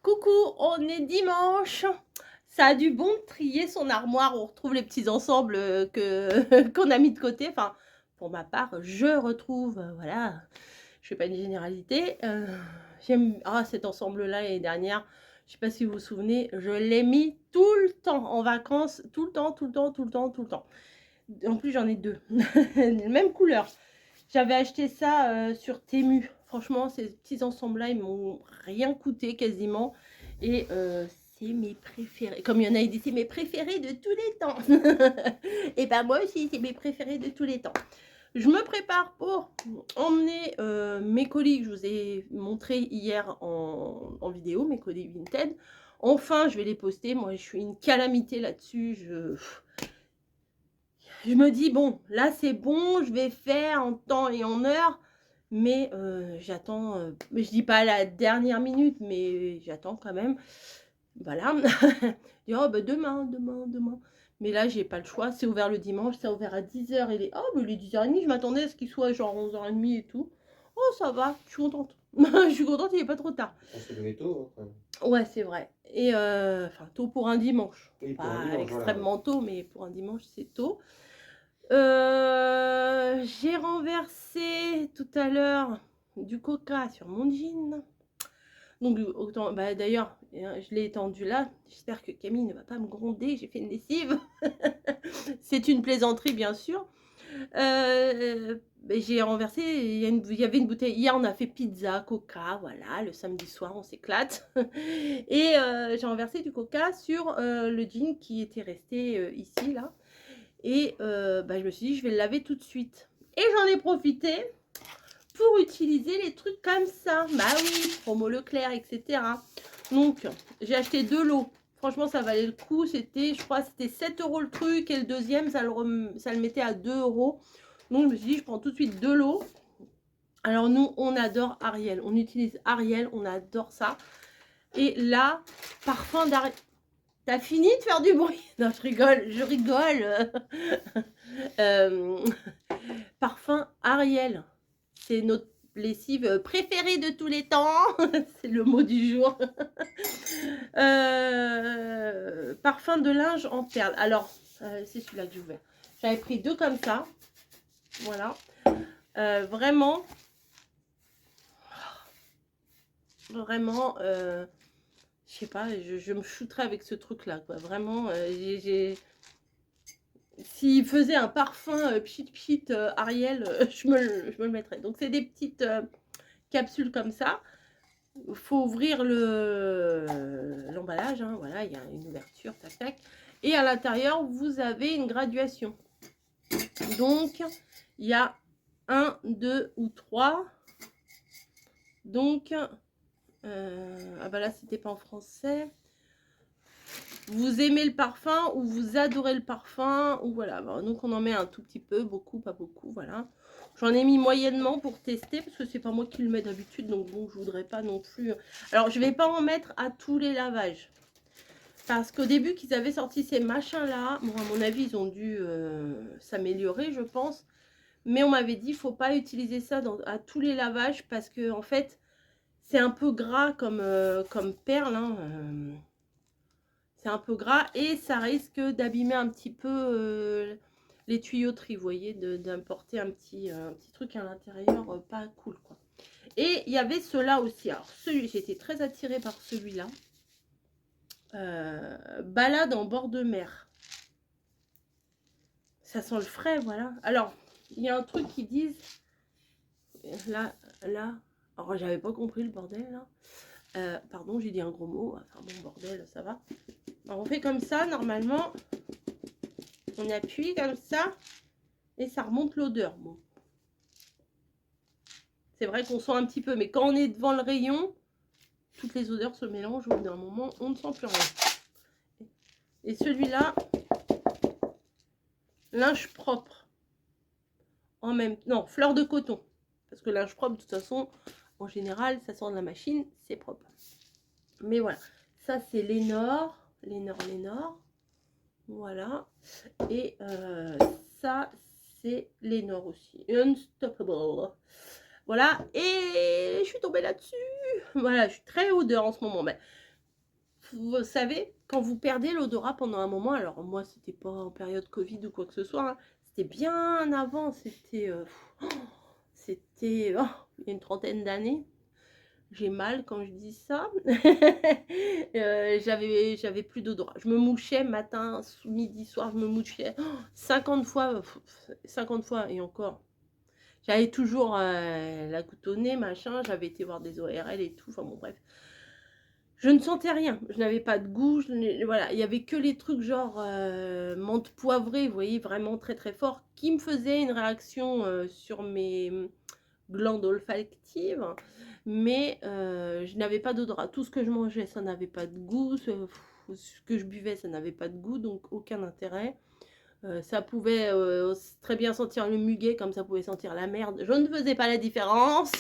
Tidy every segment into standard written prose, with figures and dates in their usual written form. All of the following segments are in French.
Coucou, on est dimanche. Ça a du bon de trier son armoire. On retrouve les petits ensembles que qu'on a mis de côté. Enfin, pour ma part, je retrouve, voilà, je fais pas une généralité. J'aime cet ensemble-là l'année dernière. Je sais pas si vous vous souvenez, je l'ai mis tout le temps en vacances, tout le temps, tout le temps, tout le temps, tout le temps. En plus, j'en ai deux, même couleur. J'avais acheté ça sur Temu. Franchement, ces petits ensembles-là, ils m'ont rien coûté quasiment. Et c'est mes préférés. Comme il y en a, ils disent, c'est mes préférés de tous les temps. Et ben moi aussi, c'est mes préférés de tous les temps. Je me prépare pour emmener mes colis que je vous ai montré hier en vidéo, mes colis Vinted. Enfin, je vais les poster. Moi, je suis une calamité là-dessus. Je me dis, bon, là, c'est bon, je vais faire en temps et en heure. Mais j'attends, je dis pas à la dernière minute, mais j'attends quand même. Voilà. Je dis, oh, bah, demain. Mais là, j'ai pas le choix. C'est ouvert le dimanche, c'est ouvert à 10h. Oh, mais il est 10h30, je m'attendais à ce qu'il soit genre 11h30 et tout. Oh, ça va, je suis contente. Je suis contente, il n'est pas trop tard. On se levait tôt, hein, Ouais, c'est vrai. Et enfin, tôt pour un dimanche. oui, pour un Pas dimanche, voilà, ouais. extrêmement tôt, mais pour un dimanche, c'est tôt. J'ai renversé tout à l'heure du coca sur mon jean. Donc autant, bah, d'ailleurs, je l'ai étendu là. J'espère que Camille ne va pas me gronder. J'ai fait une lessive. C'est une plaisanterie, bien sûr. J'ai renversé. Il y avait une bouteille. Hier, on a fait pizza, coca. Voilà, le samedi soir, on s'éclate. Et j'ai renversé du coca sur le jean qui était resté ici, là. Et je me suis dit, je vais le laver tout de suite. Et j'en ai profité pour utiliser les trucs comme ça. Bah oui, promo Leclerc, etc. Donc, j'ai acheté 2 lots. Franchement, ça valait le coup. C'était, je crois, c'était 7 € le truc. Et le deuxième, ça le mettait à 2 €. Donc, je me suis dit, je prends tout de suite 2 lots. Alors, nous, on adore Ariel. On utilise Ariel. On adore ça. Et là, parfum d'Ariel. T'as fini de faire du bruit? Non, je rigole. Parfum Ariel. C'est notre lessive préférée de tous les temps. C'est le mot du jour. Parfum de linge en perles. Alors, c'est celui-là que j'ai ouvert. J'avais pris 2 comme ça. Voilà. Vraiment. Je sais pas, je me shooterais avec ce truc-là, quoi. Vraiment, s'il faisait un parfum pchit Ariel, je me le mettrais. Donc, c'est des petites capsules comme ça. Il faut ouvrir l'emballage. Hein, voilà, il y a une ouverture, tac, tac. Et à l'intérieur, vous avez une graduation. Donc, il y a 1, 2 ou 3. Donc, ah bah là, c'était pas en français. Vous aimez le parfum ou vous adorez le parfum ou voilà. Donc on en met un tout petit peu, beaucoup, pas beaucoup, voilà. J'en ai mis moyennement pour tester parce que c'est pas moi qui le mets d'habitude, donc bon, je voudrais pas non plus. Alors je vais pas en mettre à tous les lavages parce qu'au début qu'ils avaient sorti ces machins là, bon à mon avis ils ont dû s'améliorer, je pense. Mais on m'avait dit faut pas utiliser ça à tous les lavages parce que en fait c'est un peu gras comme perle. Hein, c'est un peu gras et ça risque d'abîmer un petit peu les tuyauteries, vous voyez, d'importer un petit truc à l'intérieur pas cool, quoi. Et il y avait ceux-là aussi. Alors, j'étais très attirée par celui-là. Balade en bord de mer. Ça sent le frais, voilà. Alors, il y a un truc qui disent... Là... Alors, j'avais pas compris le bordel, là. Pardon, j'ai dit un gros mot. Enfin, bon, bordel, ça va. Alors, on fait comme ça, normalement. On appuie comme ça. Et ça remonte l'odeur. Bon. C'est vrai qu'on sent un petit peu, mais quand on est devant le rayon, toutes les odeurs se mélangent. Au bout d'un moment, on ne sent plus rien. Et celui-là, linge propre. En même temps, non, fleur de coton. Parce que linge propre, de toute façon, en général, ça sort de la machine, c'est propre. Mais voilà, ça c'est Lénore. Voilà. Et ça, c'est Lénore aussi. Unstoppable. Voilà, et je suis tombée là-dessus. Voilà, je suis très odeur en ce moment. Mais vous savez, quand vous perdez l'odorat pendant un moment, alors moi, c'était pas en période Covid ou quoi que ce soit, hein, c'était bien avant, c'était il y a une trentaine d'années. J'ai mal quand je dis ça. J'avais plus d'odorat. Je me mouchais matin, midi, soir, je me mouchais 50 fois, 50 fois et encore. J'avais toujours la goutte au nez, machin, j'avais été voir des ORL et tout, enfin bon bref. Je ne sentais rien, je n'avais pas de goût, voilà, il y avait que les trucs genre menthe poivrée, vous voyez, vraiment très très fort, qui me faisaient une réaction sur mes glandes olfactives, mais je n'avais pas d'odorat. Tout ce que je mangeais, ça n'avait pas de goût, ce que je buvais, ça n'avait pas de goût, donc aucun intérêt. Ça pouvait très bien sentir le muguet comme ça pouvait sentir la merde. Je ne faisais pas la différence.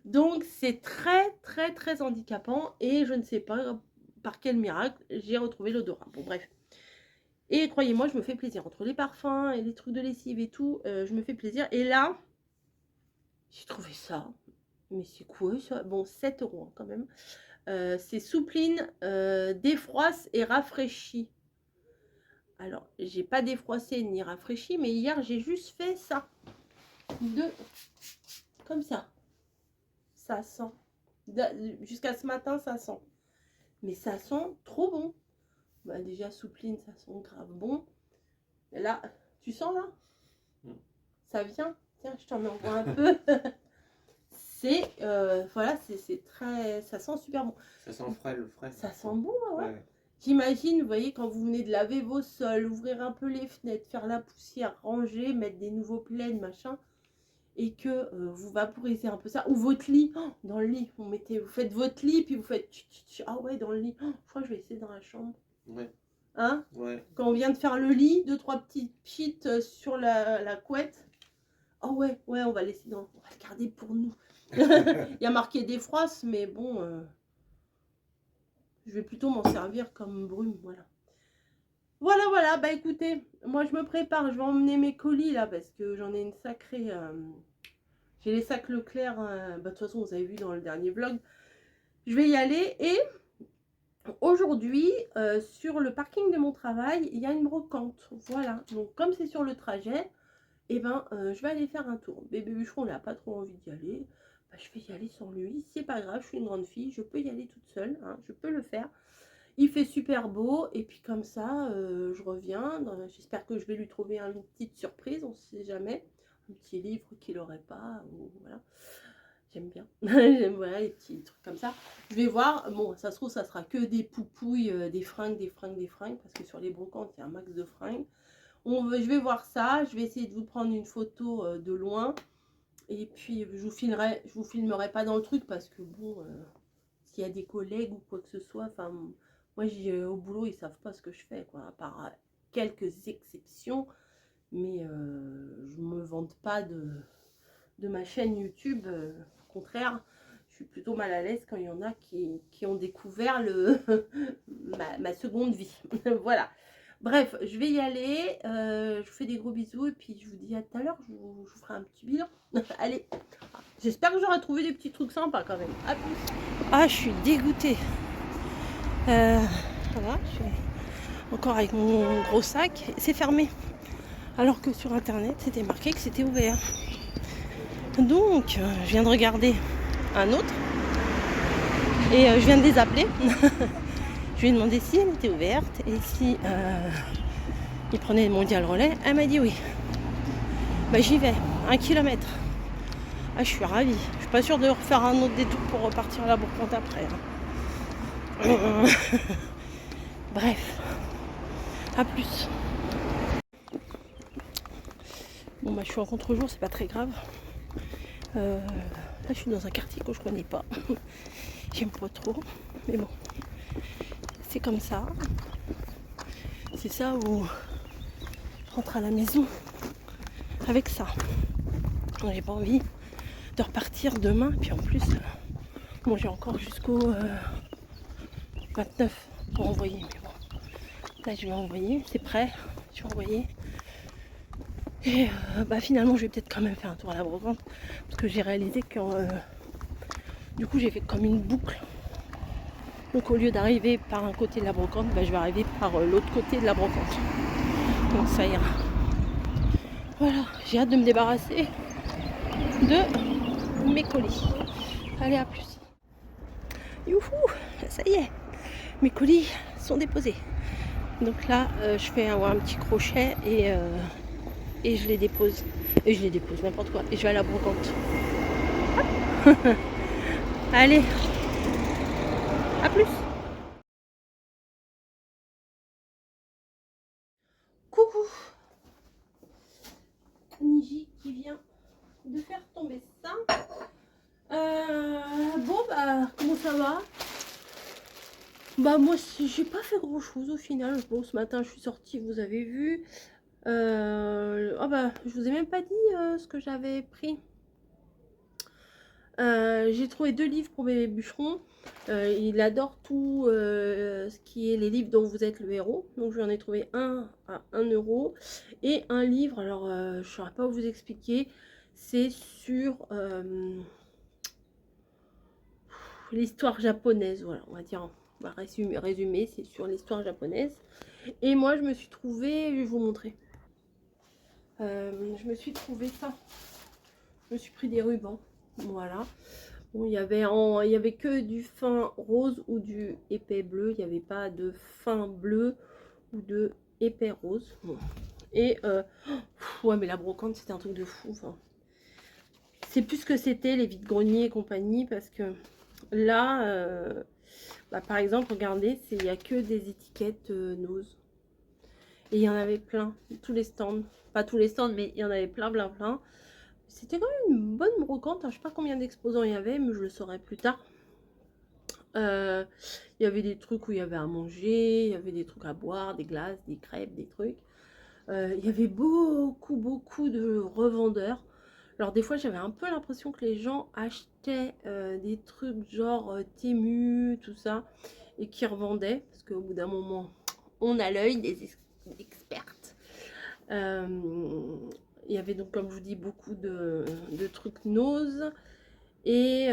Donc c'est très très très handicapant et je ne sais pas par quel miracle j'ai retrouvé l'odorat. Bon bref. Et croyez-moi, je me fais plaisir. Entre les parfums et les trucs de lessive et tout, je me fais plaisir. Et là, j'ai trouvé ça. Mais c'est quoi ça? Bon, 7 € quand même. C'est Soupline, défroisse et rafraîchit. Alors, j'ai pas défroissé ni rafraîchi, mais hier, j'ai juste fait ça. Comme ça. Ça sent. Jusqu'à ce matin, ça sent. Mais ça sent trop bon. Bah, déjà, Soupline, ça sent grave bon. Et là, tu sens là? Ça vient. Tiens, je t'en envoie un peu. C'est, voilà, c'est très... Ça sent super bon. Ça sent frais, le frais. Ça sent bon, ouais. J'imagine, vous voyez, quand vous venez de laver vos sols, ouvrir un peu les fenêtres, faire la poussière, ranger, mettre des nouveaux plaids, machin, et que vous vaporisez un peu ça, ou votre lit, dans le lit, vous faites votre lit, puis vous faites, ah ouais, dans le lit, je crois que je vais essayer dans la chambre. Ouais. Hein? Ouais. Quand on vient de faire le lit, 2-3 petites pchites sur la couette, oh ouais, on va laisser on va le garder pour nous. Il y a marqué défroisse, mais bon... je vais plutôt m'en servir comme brume, voilà. Voilà, bah écoutez, moi je me prépare, je vais emmener mes colis là, parce que j'en ai une sacrée... j'ai les sacs Leclerc, bah de toute façon vous avez vu dans le dernier vlog. Je vais y aller et aujourd'hui, sur le parking de mon travail, il y a une brocante, voilà. Donc comme c'est sur le trajet, et ben je vais aller faire un tour. Bébé bûcheron n'a pas trop envie d'y aller. Je vais y aller sans lui, c'est pas grave, je suis une grande fille, je peux y aller toute seule, hein, je peux le faire. Il fait super beau, et puis comme ça, je reviens, j'espère que je vais lui trouver une petite surprise, on ne sait jamais, un petit livre qu'il n'aurait pas, ou voilà, j'aime bien, j'aime voilà, les petits trucs comme ça. Je vais voir, bon, ça se trouve, ça sera que des poupouilles, des fringues, parce que sur les brocantes, il y a un max de fringues. Je vais voir ça, je vais essayer de vous prendre une photo de loin. Et puis je vous filmerai pas dans le truc parce que bon, s'il y a des collègues ou quoi que ce soit, enfin moi au boulot ils savent pas ce que je fais quoi, à part quelques exceptions, mais je me vante pas de ma chaîne YouTube, au contraire, je suis plutôt mal à l'aise quand il y en a qui ont découvert ma seconde vie. Voilà. Bref, je vais y aller, je vous fais des gros bisous et puis je vous dis à tout à l'heure, je vous ferai un petit bilan. Allez, j'espère que j'aurai trouvé des petits trucs sympas quand même. À plus. Ah, je suis dégoûtée. Voilà, je suis encore avec mon gros sac, c'est fermé. Alors que sur internet, c'était marqué que c'était ouvert. Donc, je viens de regarder un autre et je viens de les appeler. Je lui ai demandé si elle était ouverte et si il prenait le mondial relais. Elle m'a dit oui. Bah j'y vais, 1 kilomètre. Ah je suis ravie. Je suis pas sûre de refaire un autre détour pour repartir à la Bourgogne après. Bref. À plus. Bon bah je suis en contre-jour, c'est pas très grave. Là je suis dans un quartier que je connais pas. J'aime pas trop. Mais bon. C'est comme ça. C'est ça où je rentre à la maison avec ça. J'ai pas envie de repartir demain. Puis en plus, bon, j'ai encore jusqu'au 29 pour envoyer. Mais bon, là je vais envoyer, c'est prêt. Je vais envoyer. Et bah finalement, je vais peut-être quand même faire un tour à la brocante parce que j'ai réalisé que du coup, j'ai fait comme une boucle. Donc au lieu d'arriver par un côté de la brocante, bah, je vais arriver par l'autre côté de la brocante. Donc ça ira. Voilà, j'ai hâte de me débarrasser de mes colis. Allez, à plus. Youhou, ça y est, mes colis sont déposés. Donc là, je fais un petit crochet et je les dépose. Et je les dépose, n'importe quoi. Et je vais à la brocante. Allez, à plus. Coucou. Niji qui vient de faire tomber ça. Bon, bah, comment ça va? Bah, moi, j'ai pas fait grand chose au final. Bon, ce matin, je suis sortie, vous avez vu. Oh, bah, je vous ai même pas dit ce que j'avais pris. J'ai trouvé 2 livres pour bébé bûcheron. Il adore tout ce qui est les livres dont vous êtes le héros. Donc j'en ai trouvé un à 1 euro. Et un livre, alors je ne saurais pas vous expliquer. C'est sur l'histoire japonaise. Voilà, on va dire, on va résumer, c'est sur l'histoire japonaise. Et moi je me suis trouvé, je vais vous montrer. Je me suis trouvé ça. Je me suis pris des rubans. Voilà. Bon, il y avait que du fin rose ou du épais bleu. Il n'y avait pas de fin bleu ou de épais rose. Bon. Et ouais, mais la brocante, c'était un truc de fou. Enfin, c'est plus ce que c'était les vides-greniers et compagnie. Parce que là, bah, par exemple, regardez, il n'y a que des étiquettes Nose. Et il y en avait plein. Tous les stands. Pas tous les stands, mais il y en avait plein, plein, plein. C'était quand même une bonne brocante. Je ne sais pas combien d'exposants il y avait, mais je le saurai plus tard. Il y avait des trucs où il y avait à manger, il y avait des trucs à boire, des glaces, des crêpes, des trucs. Il y avait beaucoup de revendeurs. Alors des fois j'avais un peu l'impression que les gens achetaient des trucs genre Temu, tout ça, et qui revendaient, parce qu'au bout d'un moment, on a l'œil des expertes. Il y avait donc, comme je vous dis, beaucoup de trucs Nose et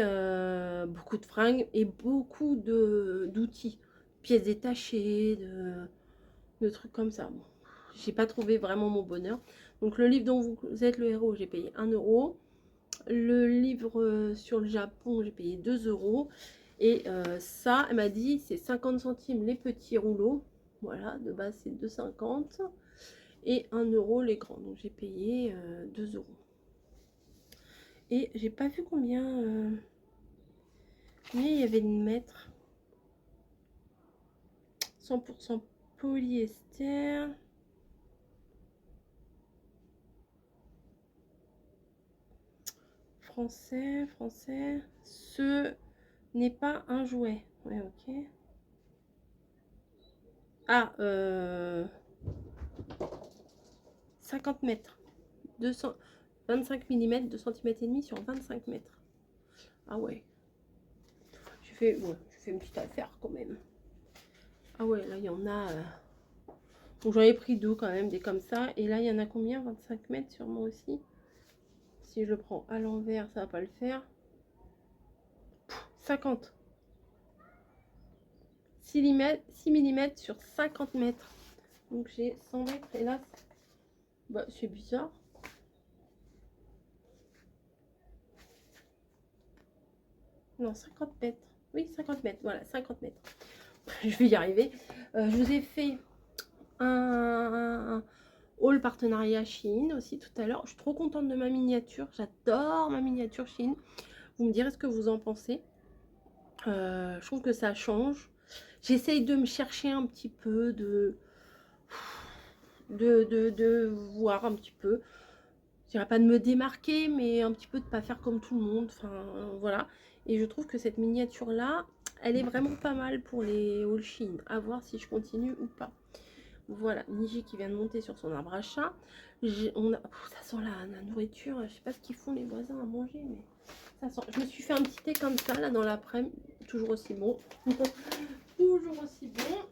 beaucoup de fringues et beaucoup d'outils, pièces détachées, de trucs comme ça. Bon, j'ai pas trouvé vraiment mon bonheur. Donc le livre dont vous êtes le héros, j'ai payé 1 euro. Le livre sur le Japon, j'ai payé 2 euros. Et ça, elle m'a dit, c'est 50 centimes les petits rouleaux. Voilà, de base c'est 2,50 et 1 euro les grands. Donc j'ai payé 2 euros. Et j'ai pas vu combien il y avait de mètres. 100% polyester. Français. Ce n'est pas un jouet. Ouais, ok. Ah, 50 mètres. 25 mm, 2 cm et demi sur 25 mètres. Ah ouais. Je fais une petite affaire quand même. Ah ouais, là il y en a. Donc j'en ai pris 2 quand même, des comme ça. Et là il y en a combien? 25 mètres sûrement aussi. Si je le prends à l'envers, ça va pas le faire. 50. 6 mm sur 50 mètres. Donc j'ai 100 mètres et là, bah, c'est bizarre. Non, 50 mètres. Oui, 50 mètres. Voilà, 50 mètres. Je vais y arriver. Je vous ai fait un haul partenariat Shein aussi tout à l'heure. Je suis trop contente de ma miniature. J'adore ma miniature Shein. Vous me direz ce que vous en pensez. Je trouve que ça change. J'essaye de me chercher un petit peu, de voir un petit peu. Je dirais pas de me démarquer, mais un petit peu de pas faire comme tout le monde. Enfin, voilà. Et je trouve que cette miniature-là, elle est vraiment pas mal pour les haul Shein. À voir si je continue ou pas. Voilà, Niji qui vient de monter sur son arbre à chat. Ça sent la nourriture. Je sais pas ce qu'ils font les voisins à manger, mais ça sent. Je me suis fait un petit thé comme ça, là, dans l'après-midi. Toujours aussi bon. Toujours aussi bon.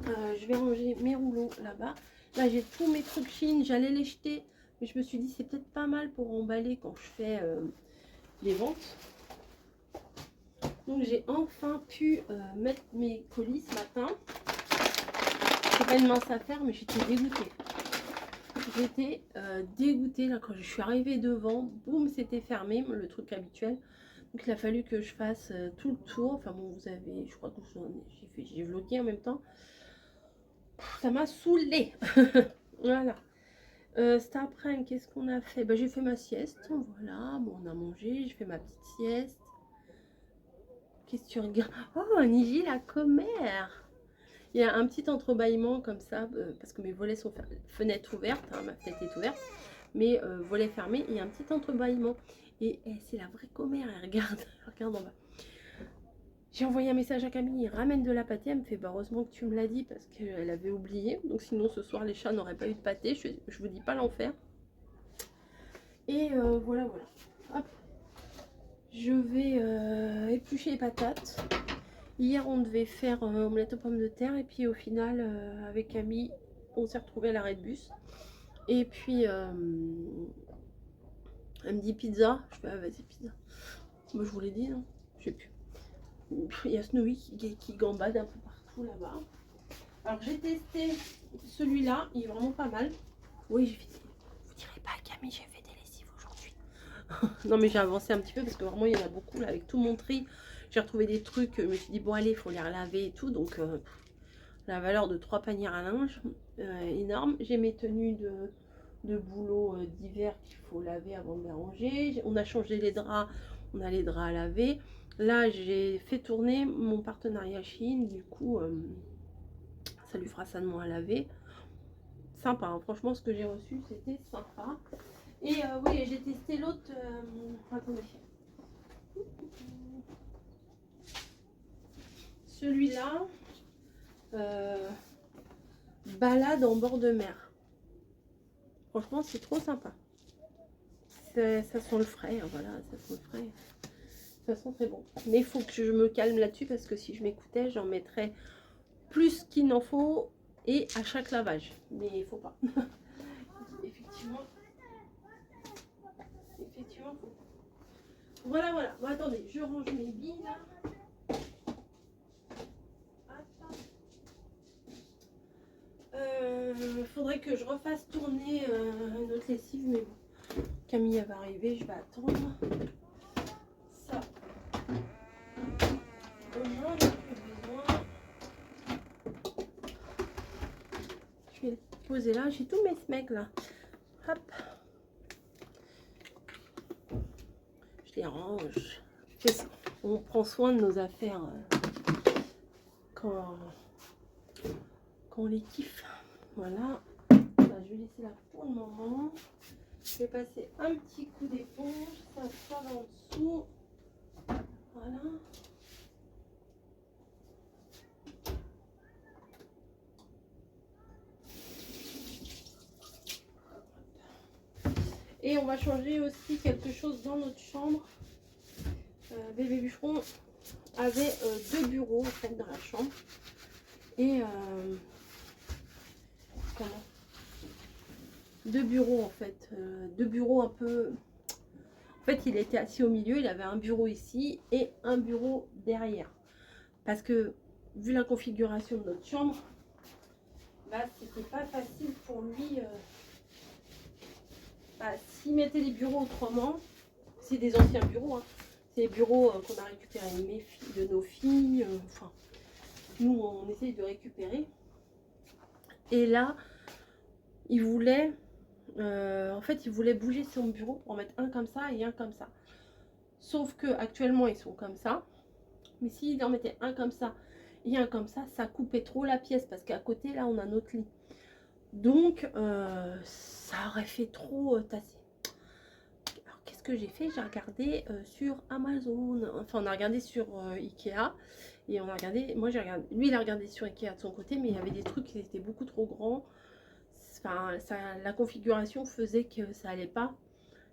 Je vais ranger mes rouleaux là-bas. Là, j'ai tous mes trucs Shein. J'allais les jeter, mais je me suis dit, c'est peut-être pas mal pour emballer quand je fais les ventes. Donc j'ai enfin pu mettre mes colis ce matin. C'est pas une mince affaire, mais j'étais dégoûtée. J'étais dégoûtée là quand je suis arrivée devant. Boum, c'était fermé, le truc habituel. Donc il a fallu que je fasse tout le tour. Enfin bon, vous avez, je crois que j'ai vlogué en même temps. Ça m'a saoulée. Voilà. Cet après-midi, qu'est-ce qu'on a fait? Bah, j'ai fait ma sieste. Voilà, bon, on a mangé, j'ai fait ma petite sieste. Qu'est-ce que tu regardes? Oh, Niji la commère! Il y a un petit entrebâillement comme ça, parce que mes volets sont fenêtres ouvertes, hein, ma fenêtre est ouverte, mais volets fermés, il y a un petit entrebâillement. Et c'est la vraie commère, elle regarde, elle regarde en bas. J'ai envoyé un message à Camille, il ramène de la pâtée, elle me fait bah, heureusement que tu me l'as dit parce qu'elle avait oublié. Donc sinon ce soir les chats n'auraient pas eu de pâtée, je vous dis pas l'enfer. Et voilà, voilà. Hop. Je vais éplucher les patates. Hier on devait faire omelette aux pommes de terre et puis au final avec Camille on s'est retrouvé à l'arrêt de bus. Et puis elle me dit pizza. Je fais ah vas-y pizza. Moi je vous l'ai dit, non? Je sais plus. Il y a Snowy qui gambade un peu partout là-bas. Alors j'ai testé celui-là, il est vraiment pas mal. Oui, j'ai fait. Vous direz pas Camille, j'ai fait des lessives aujourd'hui. Non mais j'ai avancé un petit peu parce que vraiment il y en a beaucoup là avec tout mon tri. J'ai retrouvé des trucs, je me suis dit bon allez, il faut les relaver et tout. Donc la valeur de 3 paniers à linge, énorme. J'ai mes tenues de boulot d'hiver qu'il faut laver avant de les ranger. On a changé les draps, on a les draps à laver. Là j'ai fait tourner mon partenariat Shein, du coup ça lui fera ça de moins à laver. Sympa, hein. Franchement ce que j'ai reçu c'était sympa. Et oui, j'ai testé l'autre, attendez, celui-là, balade en bord de mer. Franchement c'est trop sympa. Ça sent le frais, hein, voilà, ça sent le frais. Ça sent très bon. Mais il faut que je me calme là-dessus parce que si je m'écoutais, j'en mettrais plus qu'il n'en faut et à chaque lavage. Mais il faut pas. Effectivement. Effectivement, faut pas. Voilà, voilà. Bon, attendez, je range mes billes là. Faudrait que je refasse tourner notre lessive, mais bon. Camille va arriver, je vais attendre. Ça, j'en ai plus besoin. Je vais le poser là. J'ai tous mes smecs là. Hop. Je les range. On prend soin de nos affaires quand on les kiffe. Voilà. Là, je vais laisser là pour le moment. Je vais passer un petit coup d'éponge. Ça va en dessous. Voilà. Et on va changer aussi quelque chose dans notre chambre. Bébé Bûcheron avait 2 bureaux en fait dans la chambre. Et comment, 2 bureaux en fait. 2 bureaux un peu. En fait, il était assis au milieu. Il avait un bureau ici et un bureau derrière. Parce que vu la configuration de notre chambre, bah, c'était pas facile pour lui. Bah, s'il mettait les bureaux autrement, c'est des anciens bureaux. Hein. C'est les bureaux qu'on a récupérés de nos filles. Enfin, nous, on essaye de récupérer. Et là, il voulait, en fait, il voulait bouger son bureau pour en mettre un comme ça et un comme ça. Sauf que actuellement, ils sont comme ça. Mais s'il en mettait un comme ça et un comme ça coupait trop la pièce parce qu'à côté, là, on a notre lit. Donc, ça aurait fait trop tasser. Alors, qu'est-ce que j'ai fait? J'ai regardé sur Amazon. Enfin, on a regardé sur Ikea. Et on a regardé, moi j'ai regardé, lui il a regardé sur Ikea de son côté, mais il y avait des trucs qui étaient beaucoup trop grands. Enfin, la configuration faisait que ça allait pas.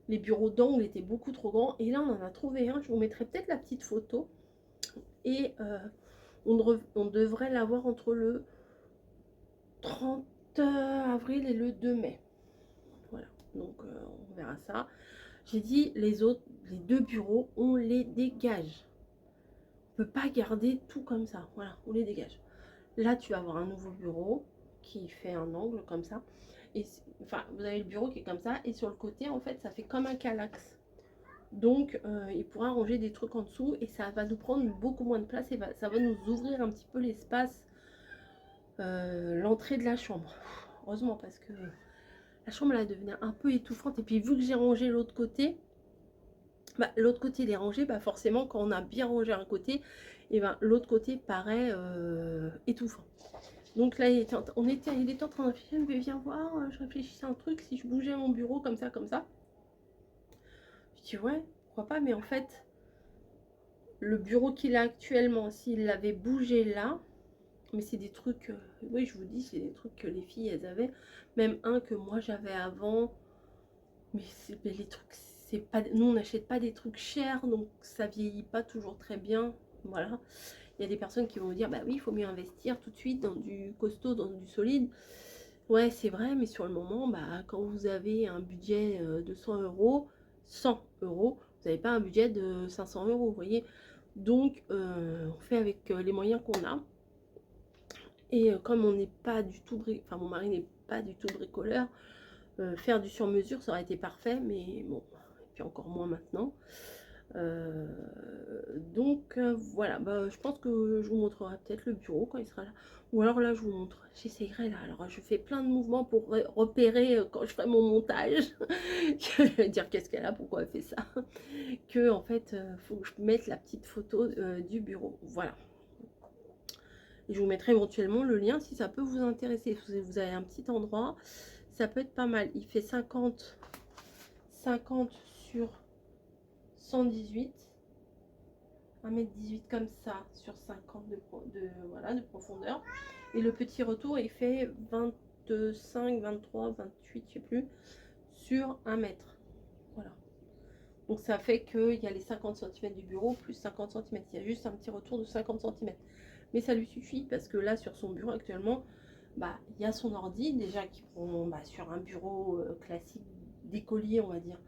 Les bureaux d'angle étaient beaucoup trop grands. Et là, on en a trouvé un. Je vous mettrai peut-être la petite photo. Et on devrait l'avoir entre le 30 avril et le 2 mai. Voilà. Donc, on verra ça. J'ai dit, les 2 bureaux, on les dégage. peut pas garder tout comme ça. Voilà, on les dégage. Là, tu vas avoir un nouveau bureau qui fait un angle comme ça. Et enfin, vous avez le bureau qui est comme ça. Et sur le côté, en fait, ça fait comme un calax. Donc, il pourra ranger des trucs en dessous. Et ça va nous prendre beaucoup moins de place. Et ça va nous ouvrir un petit peu l'espace, l'entrée de la chambre. Heureusement, parce que la chambre, elle devenait un peu étouffante. Et puis, vu que j'ai rangé l'autre côté, bah, l'autre côté il est rangé, bah forcément quand on a bien rangé un côté, et ben l'autre côté paraît étouffant. Donc là il était en train de réfléchir, mais viens voir, je réfléchissais à un truc, si je bougeais mon bureau comme ça, comme ça. Je dis ouais, pourquoi pas, mais en fait, le bureau qu'il a actuellement, s'il l'avait bougé là, mais c'est des trucs, oui je vous dis, c'est des trucs que les filles elles avaient, même un que moi j'avais avant, mais les trucs, c'est pas, nous on n'achète pas des trucs chers, donc ça vieillit pas toujours très bien, voilà. Il y a des personnes qui vont vous dire, bah oui, il faut mieux investir tout de suite dans du costaud, dans du solide. Ouais, c'est vrai, mais sur le moment, bah, quand vous avez un budget de 100 euros, 100 euros, vous n'avez pas un budget de 500 euros, vous voyez. Donc, on fait avec les moyens qu'on a. Et comme on n'est pas du tout, enfin mon mari n'est pas du tout bricoleur, faire du sur-mesure, ça aurait été parfait, mais bon, et puis encore moins maintenant. Donc voilà, bah, je pense que je vous montrerai peut-être le bureau quand il sera là. Ou alors là, je vous montre, j'essayerai là. Alors, je fais plein de mouvements pour repérer quand je ferai mon montage. Je vais dire qu'est-ce qu'elle a, pourquoi elle fait ça. Que en fait, faut que je mette la petite photo du bureau. Voilà. Et je vous mettrai éventuellement le lien si ça peut vous intéresser. Vous avez un petit endroit, ça peut être pas mal. Il fait 50 sur 118. 1,18 m comme ça sur 50 voilà, de profondeur. Et le petit retour, il fait 25, 23, 28, je sais plus, sur 1 mètre. Voilà. Donc ça fait qu'il y a les 50 cm du bureau plus 50 cm. Il y a juste un petit retour de 50 cm. Mais ça lui suffit parce que là, sur son bureau actuellement, bah, il y a son ordi déjà qui prend, bah, sur un bureau classique d'écolier, on va dire.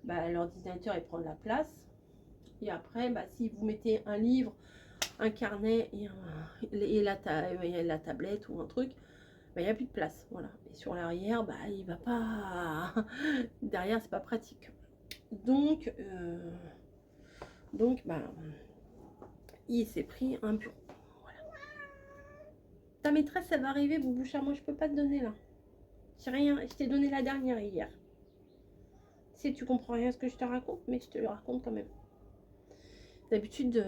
Bah, l'ordinateur, il prend de la place. Et après, bah, si vous mettez un livre, un carnet et la tablette ou un truc, bah, il n'y a plus de place. Voilà. Et sur l'arrière, bah, il va pas. Derrière, c'est pas pratique. Donc bah, il s'est pris un bureau. Voilà. Ta maîtresse, elle va arriver, Bouboucha. Moi, je peux pas te donner là. J'ai rien. Je t'ai donné la dernière hier. Si tu comprends rien à ce que je te raconte, mais je te le raconte quand même. D'habitude,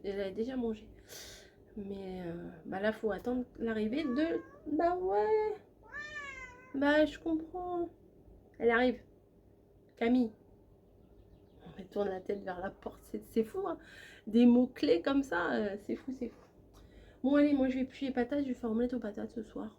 elle a déjà mangé. Mais bah là, faut attendre l'arrivée de... Bah ouais. Bah, je comprends. Elle arrive. Camille. Elle tourne la tête vers la porte. C'est fou, hein. Des mots-clés comme ça, c'est fou, c'est fou. Bon, allez, moi, je vais éplucher les patates. Je vais faire omelette aux patates ce soir.